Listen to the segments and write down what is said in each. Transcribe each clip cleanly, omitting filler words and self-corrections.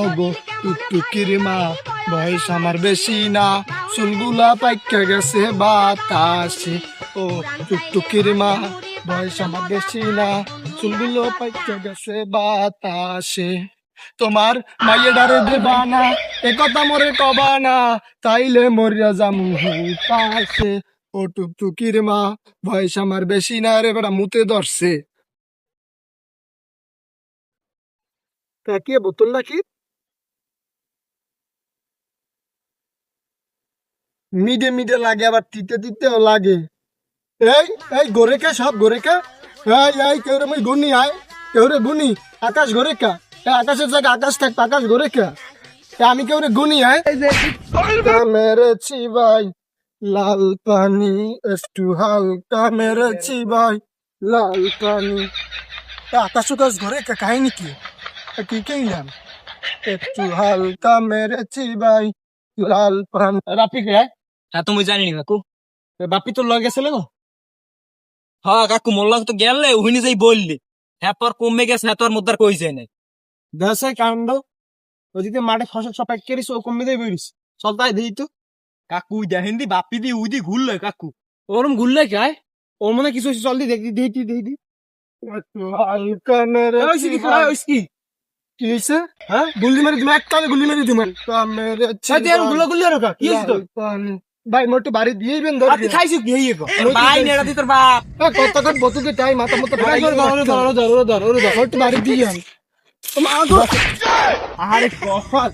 ওগো টুকটুকির মা, বয়স আমার বেশি না, চুলগুলা পাইকা গেছে বাতাসে। ও টুকটুকির মা, বয়স আমার বেশি না, চুলগুলো পাইকা গেছে বাতাসে। তোমার মাইয়ে ডারে দেবা না, এ কথা মোরে কবা না, তাইলে মরিয়া জামু পাশে। ও টুকটুকির মা, বয়স আমার বেশি না, রে বেটা মুতে ধরছে। তা কি বোতল নাকি? মিডে মিডে লাগে, আবার তিতে তিতেও লাগে। এই এই গোরেকা, সব গোরেকা। এই কেউ রে, মই গুনি আয়, কেউ রে গুনি। আকাশ গোরেকা, আকাশের জায়গা আকাশ থাক, আকাশ গোরেকা। আমি কেউ রে গুনি আয়। মেরেছি ভাই লাল পানি, একটু হালকা মেরেছি ভাই লাল পানি। আকাশ উকাশ গোরেকা, কাহিনী কি? কি কেইলাম? একটু হালকা মেরেছি ভাই লাল পানি। রাপি কে? হ্যাঁ তুমি জানি না কাকু। বাপি তো লগে গেছিল না? হ্যাঁ কাকু মোল্লা তো গেলে ওহিনি যাই বললি, হ্যাঁ তোর কমে গেছে, হ্যাঁ তোর মুদ্রার কই যায় নাই। দেশে কাণ্ড, ওদিকে মাঠে ফসল সব এক কেরিস, ও কমে দিয়ে বেরিস। চল তাই দিই তো। কাকু দেখেন দি বাপি দি উদি ঘুরলে কাকু। ওরম ঘুরলে খায়, ওর মনে কিছু হয়েছে, চল দি দেখি, দিই হালকা মেরেছি ভাই। কি কি হয়েছে? হ্যাঁ গুলি মেরে তুমি, একটা গুলি মেরে তুমি মেরেছি গুলো গুলো আর কি হয়েছে তোর? ভাই মোটে বাড়ি দিয়েই বেন ধর। তুই খাইছিস কি এই গো ভাই নেড়া দি তোর বাপ। কতক্ষণ বতুকে টাইম মাথা মতো বাড়ি দিয়ে আন। আরে কফাত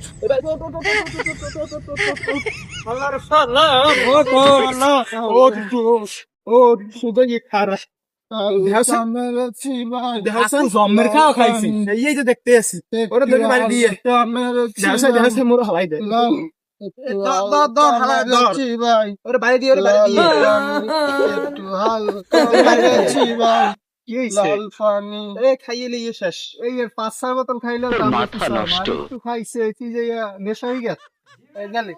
ও শুধু খারাপ জম্মের খাওয়া খাইছি এই যে দেখতে আসি ওরা ধরে বাড়ি দিয়ে দেহাসে মোর হালাই দেয়। ওরা বাড়ি দিয়ে ওরা বাড়ি দিয়ে একটু হালকা ভাই কি হইছে লাল পানি। এ খাইয়ে লিয়ে শেষ। এই 5-6 বোতল খাইলাম, একটু খাইছে কি যে নেশা হয়ে গেছে। এই গেলে